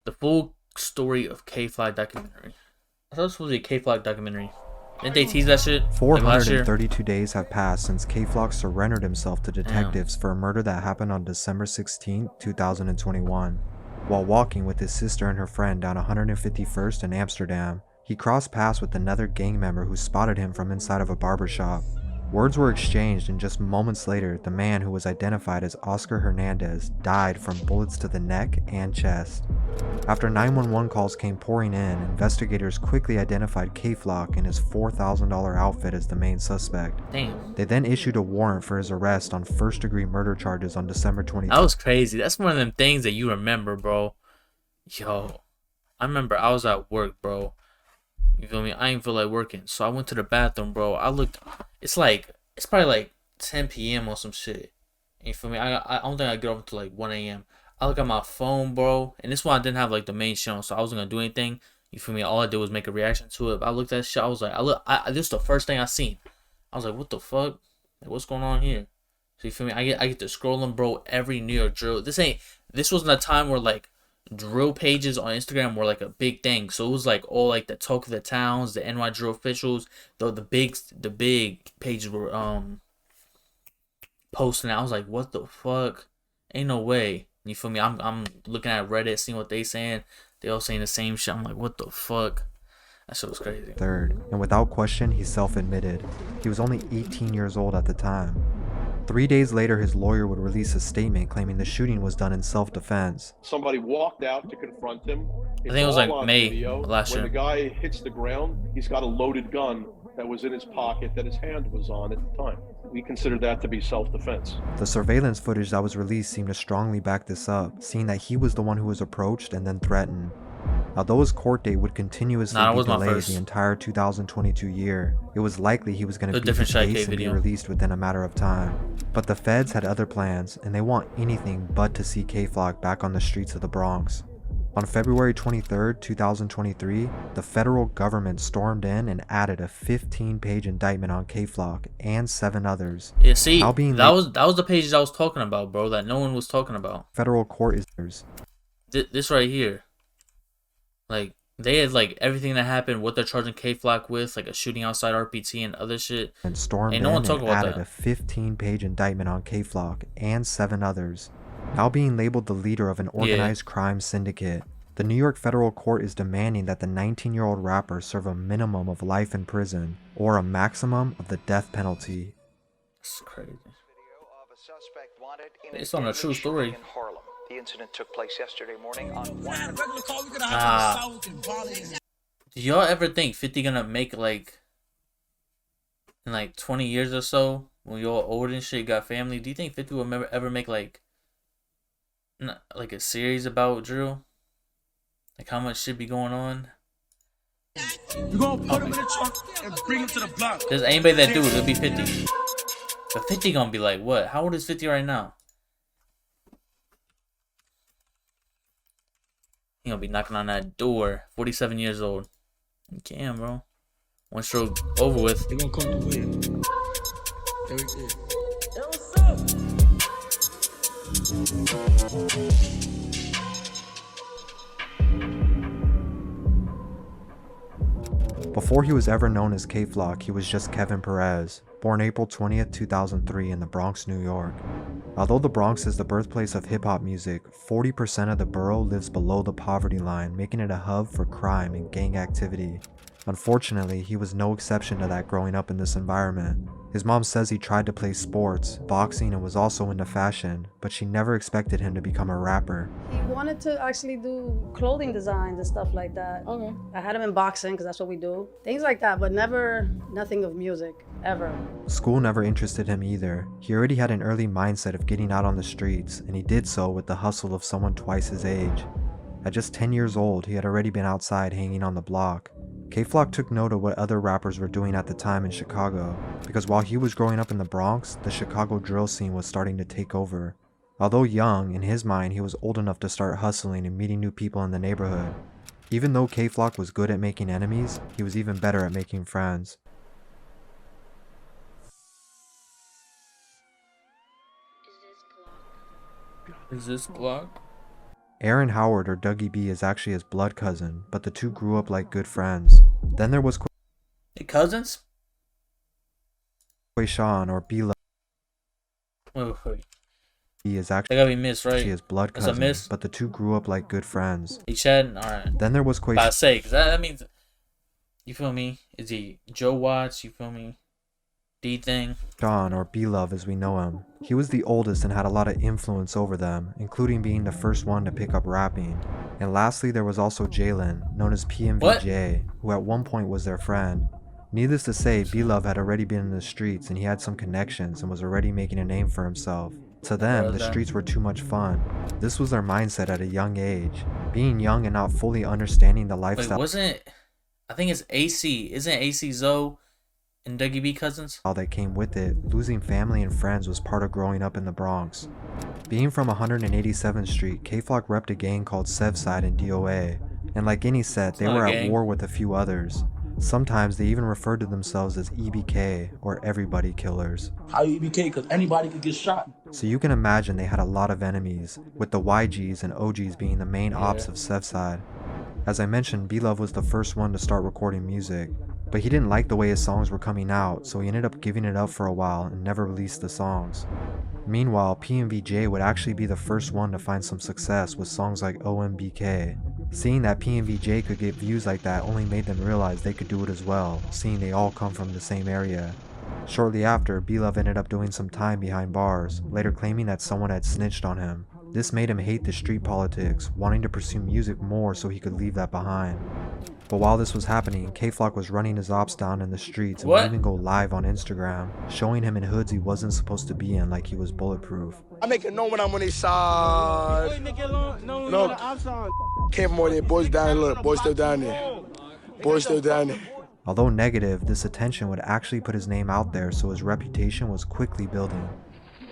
The full story of K-Flag documentary. I thought it was supposed to be a K-Flag documentary. Didn't they tease that shit like last year? 432 days have passed since K-Flock surrendered himself to Damn. detectives for a murder that happened on December 16, 2021. While walking with his sister and her friend down 151st in Amsterdam, he crossed paths with another gang member who spotted him from inside of a barbershop. Words were exchanged, and just moments later, the man, who was identified as Oscar Hernandez, died from bullets to the neck and chest. After 911 calls came pouring in, investigators quickly identified K-Flock in his $4,000 outfit as the main suspect. Damn. They then issued a warrant for his arrest on first-degree murder charges on December 23rd. That was crazy. That's one of them things that you remember, bro. Yo, I remember I was at work, bro. You feel me? I didn't feel like working, so I went to the bathroom, bro. I looked. It's probably like 10 p.m. or some shit. You feel me? I don't think I get up until like 1 a.m. I look at my phone, bro, and this one I didn't have like the main channel, so I wasn't gonna do anything. You feel me? All I did was make a reaction to it. I looked at that shit. I was like, this is the first thing I seen. I was like, what the fuck? Like, what's going on here? So you feel me? I get to scrolling, bro. Every New York drill. This wasn't a time where like drill pages on Instagram were like a big thing. So it was like all like the talk of the towns, the NY drill officials, the big pages were posting. I was like, what the fuck? Ain't no way. You feel me? I'm looking at Reddit, seeing what they saying. They all saying the same shit. I'm like, what the fuck? That shit was crazy. Third, and without question, he self-admitted. He was only 18 years old at the time. 3 days later, his lawyer would release a statement claiming the shooting was done in self-defense. Somebody walked out to confront him. I think it was like May last year. When the guy hits the ground, he's got a loaded gun that was in his pocket that his hand was on at the time. We consider that to be self-defense. The surveillance footage that was released seemed to strongly back this up, seeing that he was the one who was approached and then threatened. Although his court date would continuously be delayed the entire 2022 year, it was likely he was going to beat his case and be released within a matter of time. But the feds had other plans, and they want anything but to see K-Flock back on the streets of the Bronx. On February 23, 2023, the federal government stormed in and added a 15-page indictment on K-Flock and 7 others. Yeah, see, that was the pages I was talking about, bro, that no one was talking about. Federal court is this right here. Like, they had like everything that happened, what they're charging K-Flock with, like a shooting outside RPT and other shit. And stormed in and added a 15-page indictment on K-Flock and 7 others. Now being labeled the leader of an organized crime syndicate, the New York federal court is demanding that the 19-year-old rapper serve a minimum of life in prison or a maximum of the death penalty. That's crazy. It's on a true story. The incident took place yesterday morning on one. Do y'all ever think 50 gonna make like in like 20 years or so, when y'all old and shit, got family? Do you think 50 will ever make like a series about drill? Like how much shit be going on? We're gonna put him in the trunk and bring him to the block. There's anybody that do it, it'll be 50. But 50 gonna be like what? How old is 50 right now? He gonna be knocking on that door. 47 years old. Damn, bro. One stroke over with. They gonna come through here. Everything. Before he was ever known as K-Flock, he was just Kevin Perez, born April 20th, 2003 in the Bronx, New York. Although the Bronx is the birthplace of hip-hop music, 40% of the borough lives below the poverty line, making it a hub for crime and gang activity. Unfortunately, he was no exception to that growing up in this environment. His mom says he tried to play sports, boxing, and was also into fashion, but she never expected him to become a rapper. He wanted to actually do clothing designs and stuff like that. Okay. I had him in boxing because that's what we do. Things like that, but nothing of music, ever. School never interested him either. He already had an early mindset of getting out on the streets, and he did so with the hustle of someone twice his age. At just 10 years old, he had already been outside hanging on the block. K-Flock took note of what other rappers were doing at the time in Chicago, because while he was growing up in the Bronx, the Chicago drill scene was starting to take over. Although young, in his mind he was old enough to start hustling and meeting new people in the neighborhood. Even though K-Flock was good at making enemies, he was even better at making friends. Is this Glock? Aaron Howard, or Dougie B, is actually his blood cousin, but the two grew up like good friends. Then there was The cousins? Quayshawn, or B-Love. Wait. He is They actually gotta be missed, right? his blood That's a cousin, miss? but the two grew up like good friends. He Chad? Alright. Then there was But I say, because that means, you feel me? Is he Joe Watts? You feel me? D-Thing? Sean, or B-Love as we know him. He was the oldest and had a lot of influence over them, including being the first one to pick up rapping. And lastly, there was also Jalen, known as PMVJ, who at one point was their friend. Needless to say, B-Love had already been in the streets and he had some connections and was already making a name for himself. To them, the streets were too much fun. This was their mindset at a young age. Being young and not fully understanding the lifestyle. Wait, I think it's AC. Isn't AC Zoe and Dougie B cousins? All that came with it, losing family and friends was part of growing up in the Bronx. Being from 187th Street, K-Flock repped a gang called SLIXZZ in DOA. And like any set, they were at war with a few others. Sometimes they even referred to themselves as EBK, or Everybody Killers. How EBK? Because anybody could get shot. So you can imagine they had a lot of enemies, with the YGs and OGs being the main ops of SLIXZZ. As I mentioned, B-Love was the first one to start recording music, but he didn't like the way his songs were coming out, so he ended up giving it up for a while and never released the songs. Meanwhile, PMVJ would actually be the first one to find some success with songs like OMBK. Seeing that PMVJ could get views like that only made them realize they could do it as well, seeing they all come from the same area. Shortly after, B-Love ended up doing some time behind bars, later claiming that someone had snitched on him. This made him hate the street politics, wanting to pursue music more so he could leave that behind. But while this was happening, K-Flock was running his ops down in the streets and would even go live on Instagram, showing him in hoods he wasn't supposed to be in like he was bulletproof. I make it known when I'm on his side. Look, came from all there, boys down, look, boys still down there. Boys still down there. Although negative, this attention would actually put his name out there, so his reputation was quickly building.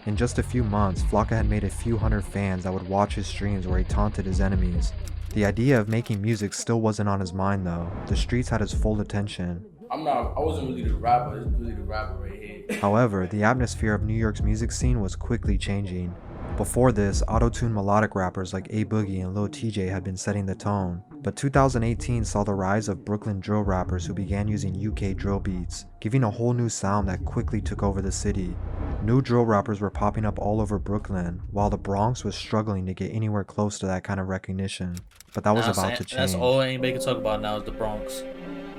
In just a few months, Flocka had made a few hundred fans that would watch his streams where he taunted his enemies. The idea of making music still wasn't on his mind though. The streets had his full attention. I wasn't really the rapper, it's really the rapper right here. However, the atmosphere of New York's music scene was quickly changing. Before this, auto-tuned melodic rappers like A Boogie and Lil TJ had been setting the tone, but 2018 saw the rise of Brooklyn drill rappers who began using UK drill beats, giving a whole new sound that quickly took over the city. New drill rappers were popping up all over Brooklyn, while the Bronx was struggling to get anywhere close to that kind of recognition. But that was about to change. That's all anybody can talk about now is the Bronx.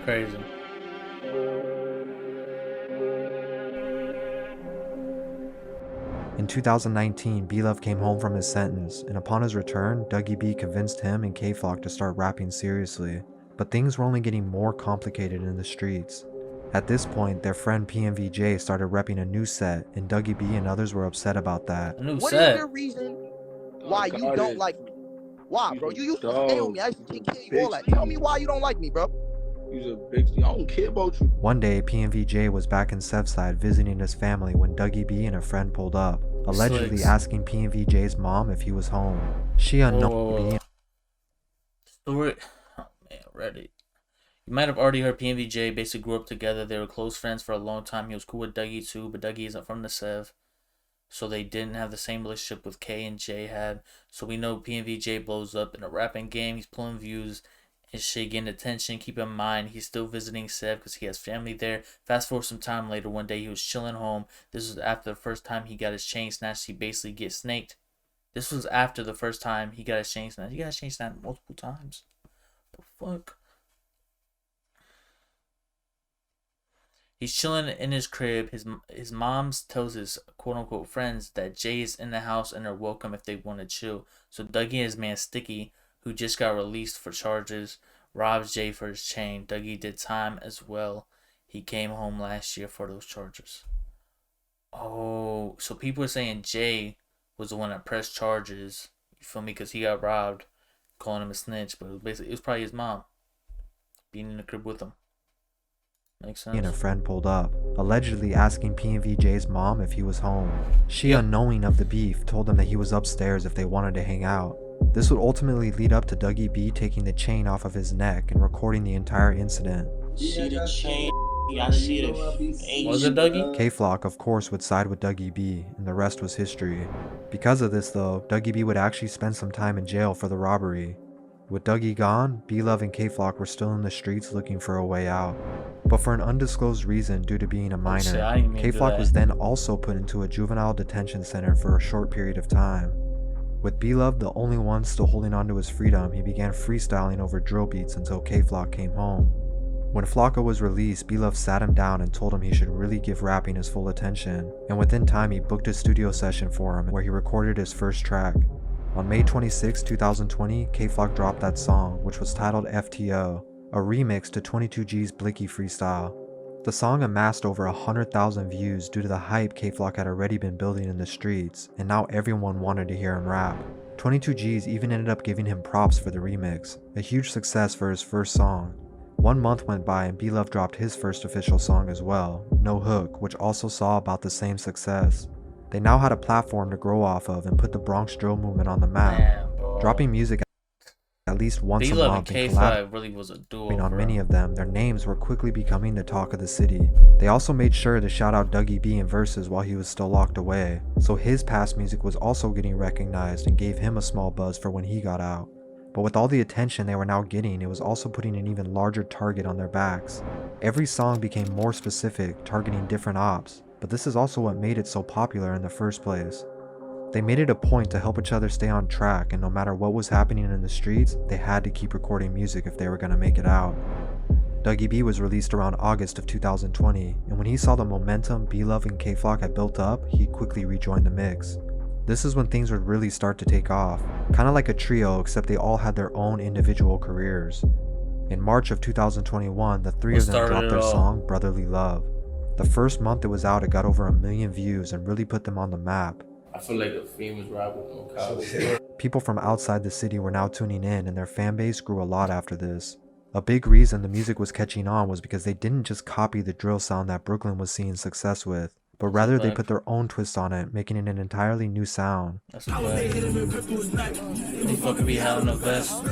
Crazy. In 2019, B-Love came home from his sentence, and upon his return, Dougie B convinced him and K-Flock to start rapping seriously. But things were only getting more complicated in the streets. At this point, their friend PMVJ started repping a new set, and Dougie B and others were upset about that. What is the reason why you don't like me? Why, bro? You used to stay on me. I used to take care of you, all that. Tell me why you don't like me, bro. You're a big thing. I don't care about you. One day, PMVJ was back in SLIXZZ visiting his family when Dougie B and a friend pulled up, allegedly asking PMVJ's mom if he was home. She unknowingly Story. Oh man, Reddit. You might have already heard PMVJ basically grew up together. They were close friends for a long time. He was cool with Dougie too, but Dougie isn't from the Sev, so they didn't have the same relationship with K and J had. So we know PMVJ blows up in a rapping game. He's pulling views and shit, getting attention. Keep in mind, he's still visiting Sev because he has family there. Fast forward some time later, one day he was chilling home. This was after the first time he got his chain snatched. He basically gets snaked. This was after the first time he got his chain snatched. He got his chain snatched multiple times. The fuck? He's chilling in his crib. His mom tells his quote-unquote friends that Jay is in the house and are welcome if they want to chill. So Dougie and his man Sticky, who just got released for charges, robs Jay for his chain. Dougie did time as well. He came home last year for those charges. Oh, so people are saying Jay was the one that pressed charges. You feel me? Because he got robbed, calling him a snitch. But it was probably his mom being in the crib with him. Makes sense. And a friend pulled up, allegedly asking PMVJ's mom if he was home. She, unknowing of the beef, told them that he was upstairs if they wanted to hang out. This would ultimately lead up to Dougie B taking the chain off of his neck and recording the entire incident. See the chain Was it Dougie? K-Flock, of course, would side with Dougie B, and the rest was history. Because of this, though, Dougie B would actually spend some time in jail for the robbery. With Dougie gone, B-Love and K-Flock were still in the streets looking for a way out. But for an undisclosed reason due to being a minor, K-Flock was then also put into a juvenile detention center for a short period of time. With B-Love the only one still holding on to his freedom, he began freestyling over drill beats until K-Flock came home. When Flocka was released, B-Love sat him down and told him he should really give rapping his full attention, and within time he booked a studio session for him where he recorded his first track. On May 26, 2020, K-Flock dropped that song, which was titled FTO, a remix to 22G's Blicky freestyle. The song amassed over 100,000 views due to the hype K-Flock had already been building in the streets, and now everyone wanted to hear him rap. 22G's even ended up giving him props for the remix, a huge success for his first song. 1 month went by and B-Love dropped his first official song as well, No Hook, which also saw about the same success. They now had a platform to grow off of and put the Bronx drill movement on the map, dropping music at least once a month and collaborating on many of them. Their names were quickly becoming the talk of the city. They also made sure to shout out Dougie B in verses while he was still locked away, so his past music was also getting recognized and gave him a small buzz for when he got out. But with all the attention they were now getting, it was also putting an even larger target on their backs. Every song became more specific, targeting different ops, but this is also what made it so popular in the first place. They made it a point to help each other stay on track, and no matter what was happening in the streets, they had to keep recording music if they were going to make it out. Dougie B was released around August of 2020, and when he saw the momentum B-Love and K-Flock had built up, he quickly rejoined the mix. This is when things would really start to take off, kinda like a trio except they all had their own individual careers. In March of 2021, the three of them dropped their song, Brotherly Love. The first month it was out, it got over 1 million views and really put them on the map. I feel like a famous rapper on college. People from outside the city were now tuning in and their fan base grew a lot after this. A big reason the music was catching on was because they didn't just copy the drill sound that Brooklyn was seeing success with, but rather they put their own twist on it, making it an entirely new sound. That's a fact. They fucking be having a vest.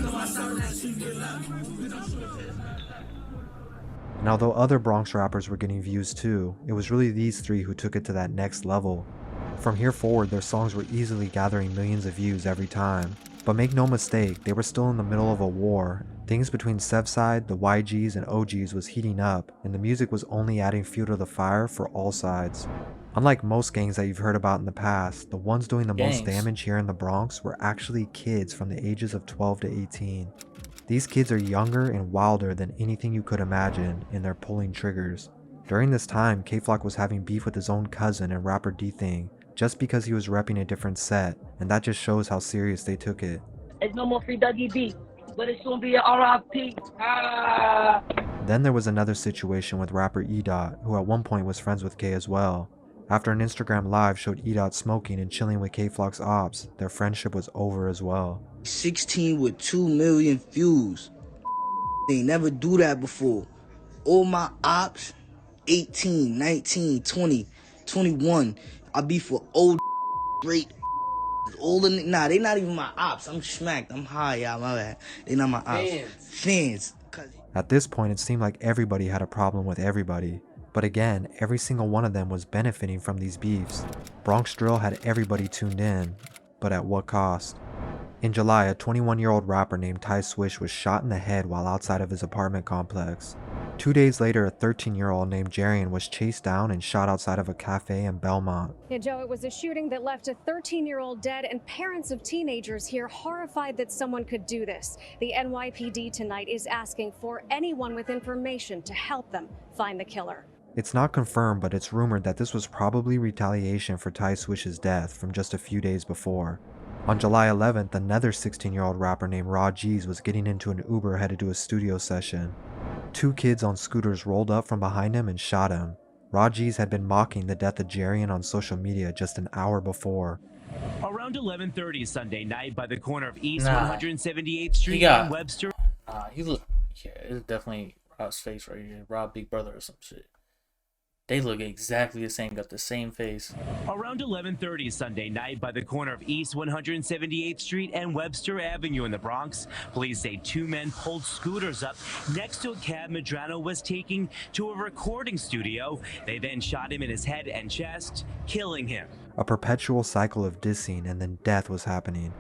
And although other Bronx rappers were getting views too, it was really these three who took it to that next level. From here forward, their songs were easily gathering millions of views every time. But make no mistake, they were still in the middle of a war. Things between Sevside, the YGs, and OGs was heating up, and the music was only adding fuel to the fire for all sides. Unlike most gangs that you've heard about in the past, the ones doing the most damage here in the Bronx were actually kids from the ages of 12 to 18. These kids are younger and wilder than anything you could imagine, and they're pulling triggers. During this time, K-Flock was having beef with his own cousin and rapper D-Thing, just because he was repping a different set, and that just shows how serious they took it. It's no more free Dougie B, but it's soon be a RIP. Then there was another situation with rapper E-Dot, who at one point was friends with K as well. After an Instagram live showed E-Dot smoking and chilling with K-Flock's ops, their friendship was over as well. 16 with 2 million views. They never do that before. All my ops, 18, 19, 20, 21. I be for old great older. Nah, they not even my ops. I'm smacked. I'm high, y'all. My bad. They not my ops. Fans. At this point, it seemed like everybody had a problem with everybody. But again, every single one of them was benefiting from these beefs. Bronx Drill had everybody tuned in, but at what cost? In July, a 21-year-old rapper named Ty Swish was shot in the head while outside of his apartment complex. 2 days later, a 13-year-old named Jarian was chased down and shot outside of a cafe in Belmont. Yeah, Joe, it was a shooting that left a 13-year-old dead and parents of teenagers here horrified that someone could do this. The NYPD tonight is asking for anyone with information to help them find the killer. It's not confirmed, but it's rumored that this was probably retaliation for Ty Swish's death from just a few days before. On July 11th, another 16-year-old rapper named Raw G's was getting into an Uber headed to a studio session. 2 kids on scooters rolled up from behind him and shot him. Raw G's had been mocking the death of Jarian on social media just an hour before. Around 11:30 Sunday night by the corner of East 178th Street and Webster. He look, yeah, it's definitely Rob's face right here. Rob Big Brother or some shit. They look exactly the same, got the same face. Around 11:30 Sunday night by the corner of East 178th Street and Webster Avenue in the Bronx, police say 2 men pulled scooters up next to a cab Medrano was taking to a recording studio. They then shot him in his head and chest, killing him. A perpetual cycle of dissing and then death was happening.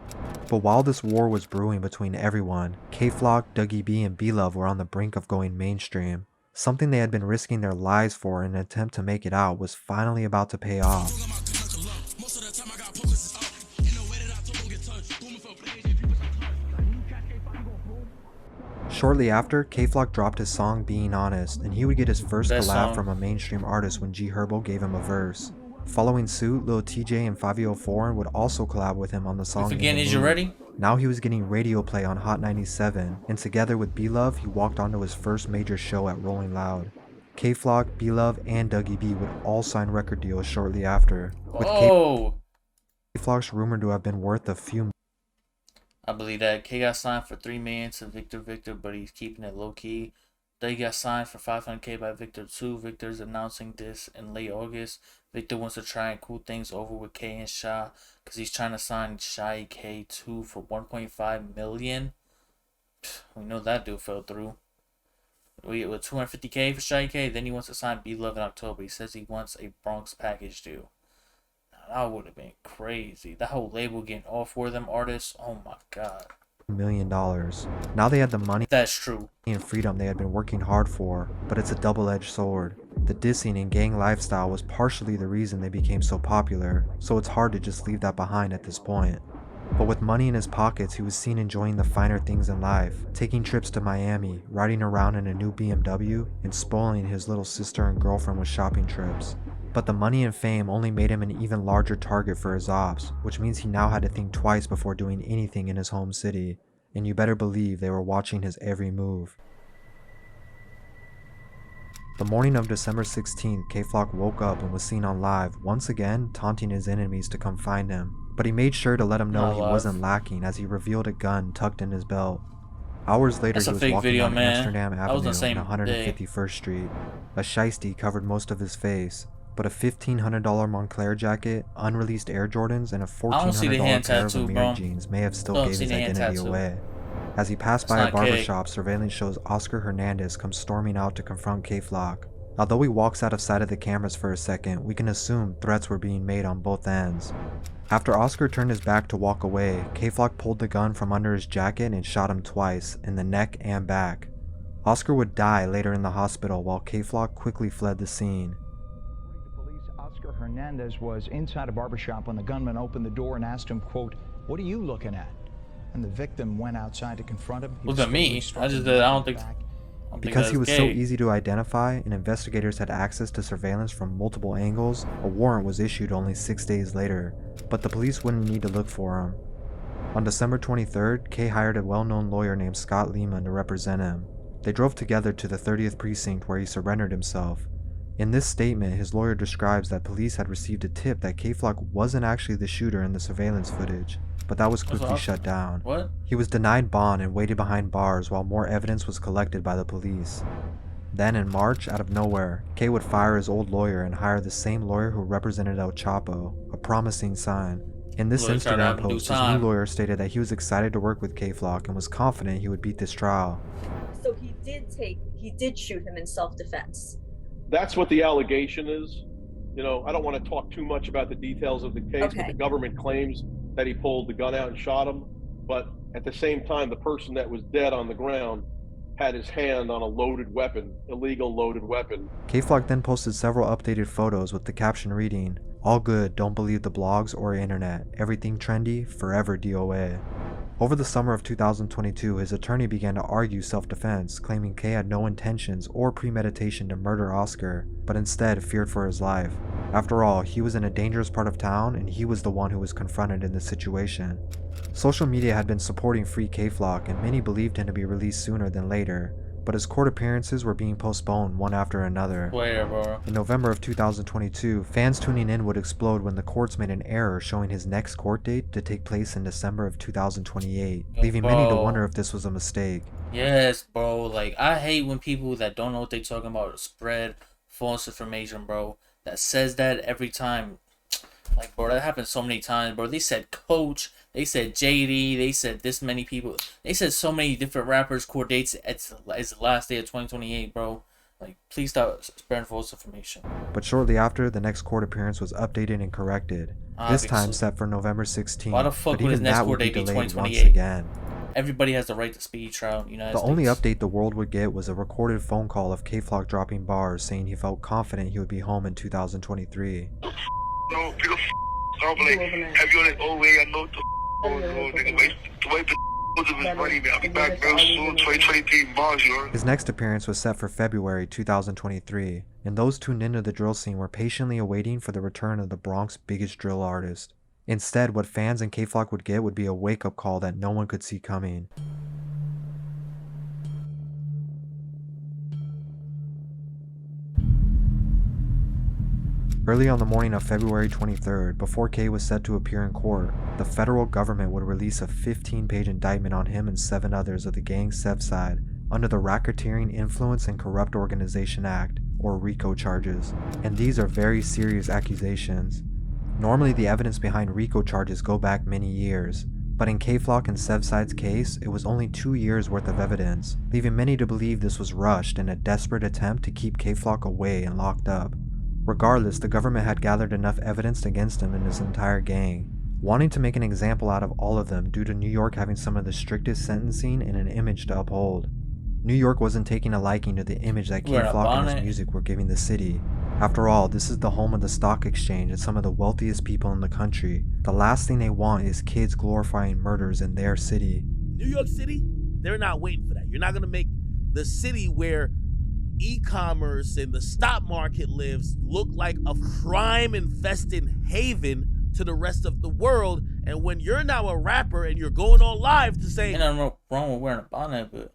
But while this war was brewing between everyone, K-Flock, Dougie B, and B-Love were on the brink of going mainstream. Something they had been risking their lives for in an attempt to make it out was finally about to pay off. Shortly after, K-Flock dropped his song Being Honest, and he would get his first collab from a mainstream artist when G Herbo gave him a verse. Following suit, Lil TJ and 504 would also collab with him on the song Is You Ready? Now he was getting radio play on Hot 97, and together with B-Love, he walked onto his first major show at Rolling Loud. K-Flock, B-Love, and Dougie B would all sign record deals shortly after, with K-Flock's rumored to have been worth a few. I believe that K got signed for $3 million to Victor, but he's keeping it low key. Dougie got signed for $500K by Victor too. Victor's announcing this in late August. Victor wants to try and cool things over with K and Shy because he's trying to sign Shy K2 for $1.5 million. We know that dude fell through. With $250K for Shy K, then he wants to sign B-Love in October. He says he wants a Bronx package deal. Now, that would have been crazy. That whole label getting all 4 of them artists. Oh my god. $1 million. Now they had the money. That's true. And freedom they had been working hard for, but it's a double-edged sword. The dissing and gang lifestyle was partially the reason they became so popular, so it's hard to just leave that behind at this point. But with money in his pockets, he was seen enjoying the finer things in life, taking trips to Miami, riding around in a new BMW, and spoiling his little sister and girlfriend with shopping trips. But the money and fame only made him an even larger target for his ops, which means he now had to think twice before doing anything in his home city, and you better believe they were watching his every move. The morning of December 16th, K-Flock woke up and was seen on live, once again taunting his enemies to come find him, but he made sure to let them know he wasn't lacking as he revealed a gun tucked in his belt. Hours later, he was walking down Amsterdam Avenue and 151st Street. A shiesty covered most of his face, but a $1,500 Montclair jacket, unreleased Air Jordans, and a $1,400 pair of Amir jeans may have still gave his identity away. As he passed by a barbershop, surveillance shows Oscar Hernandez come storming out to confront K-Flock. Although he walks out of sight of the cameras for a second, we can assume threats were being made on both ends. After Oscar turned his back to walk away, K-Flock pulled the gun from under his jacket and shot him twice, in the neck and back. Oscar would die later in the hospital while K-Flock quickly fled the scene. According to police, Oscar Hernandez was inside a barbershop when the gunman opened the door and asked him, quote, "What are you looking at?" And the victim went outside to confront him. Look at me. I don't think. Because he was so easy to identify and investigators had access to surveillance from multiple angles, a warrant was issued only 6 days later, but the police wouldn't need to look for him. On December 23rd, Kay hired a well-known lawyer named Scott Lehman to represent him. They drove together to the 30th precinct where he surrendered himself. In this statement, his lawyer describes that police had received a tip that K-Flock wasn't actually the shooter in the surveillance footage, but that was quickly shut down. What? He was denied bond and waited behind bars while more evidence was collected by the police. Then in March, out of nowhere, Kay would fire his old lawyer and hire the same lawyer who represented El Chapo, a promising sign. In this Instagram post, his new lawyer stated that he was excited to work with K-Flock and was confident he would beat this trial. So he did shoot him in self-defense. That's what the allegation is. You know, I don't want to talk too much about the details of the case, but the government claims that he pulled the gun out and shot him. But at the same time, the person that was dead on the ground had his hand on a loaded weapon, illegal loaded weapon. K-Flock then posted several updated photos with the caption reading, "All good, don't believe the blogs or internet. Everything trendy, forever DOA." Over the summer of 2022, his attorney began to argue self-defense, claiming Kay had no intentions or premeditation to murder Oscar, but instead feared for his life. After all, he was in a dangerous part of town and he was the one who was confronted in this situation. Social media had been supporting Free K-Flock and many believed him to be released sooner than later, but his court appearances were being postponed one after another. In November of 2022, fans tuning in would explode when the courts made an error showing his next court date to take place in December of 2028, leaving many to wonder if this was a mistake. Yes, bro. Like, I hate when people that don't know what they're talking about spread false information, bro. That says that every time. Like, bro, that happened so many times, bro. They said Coach, they said JD, they said this many people. They said so many different rappers' court dates. It's the last day of 2028, bro. Like, please stop spreading false information. But shortly after, the next court appearance was updated and corrected. This time set for November 16th. Why the fuck would his next court date be 2028? Again. Everybody has the right to speedy trial in the United States. The only update the world would get was a recorded phone call of K-Flock dropping bars saying he felt confident he would be home in 2023. No, pick up have you on it all way? I know I'll be back real soon. 2023 bars, yo. His next appearance was set for February 2023, and those tuned into the drill scene were patiently awaiting for the return of the Bronx's biggest drill artist. Instead, what fans and K-Flock would get would be a wake-up call that no one could see coming. Early on the morning of February 23rd, before K was set to appear in court, the federal government would release a 15-page indictment on him and 7 others of the gang SLIXZZ under the Racketeering Influence and Corrupt Organization Act, or RICO charges. And these are very serious accusations. Normally the evidence behind RICO charges go back many years, but in K-Flock and SLIXZZ's case, it was only 2 years worth of evidence, leaving many to believe this was rushed in a desperate attempt to keep K-Flock away and locked up. Regardless, the government had gathered enough evidence against him and his entire gang, wanting to make an example out of all of them due to New York having some of the strictest sentencing and an image to uphold. New York wasn't taking a liking to the image that K-Flock and his music were giving the city. After all, this is the home of the stock exchange and some of the wealthiest people in the country. The last thing they want is kids glorifying murders in their city. New York City, they're not waiting for that. You're not going to make the city where e-commerce and the stock market lives look like a crime-infested haven to the rest of the world. And when you're now a rapper and you're going on live to say, ain't nothing wrong with wearing a bonnet, but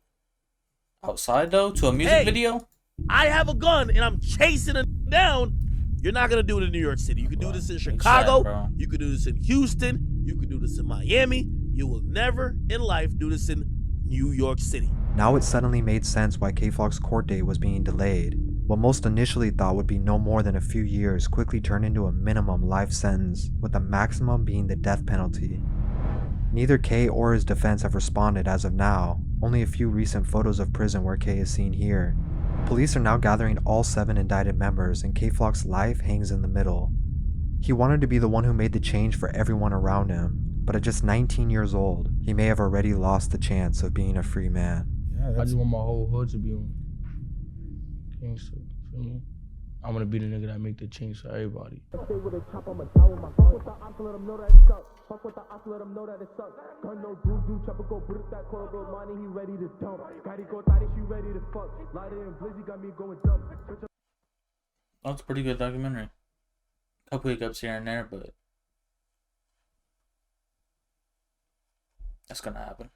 outside though, to a music video, I have a gun and I'm chasing it down. You're not gonna do it in New York City. You can do this in Chicago. You can do this in Houston. You can do this in Miami. You will never in life do this in New York City. Now it suddenly made sense why K-Flock's court date was being delayed. What most initially thought would be no more than a few years quickly turned into a minimum life sentence, with the maximum being the death penalty. Neither K or his defense have responded as of now, only a few recent photos of prison where K is seen here. Police are now gathering all 7 indicted members, and K-Flock's life hangs in the middle. He wanted to be the one who made the change for everyone around him, but at just 19 years old, he may have already lost the chance of being a free man. Yeah, I just want my whole hood to be on gangster, feel me? I'm gonna be the nigga that make the change for everybody. That's a pretty good documentary. Couple hiccups here and there, but that's gonna happen.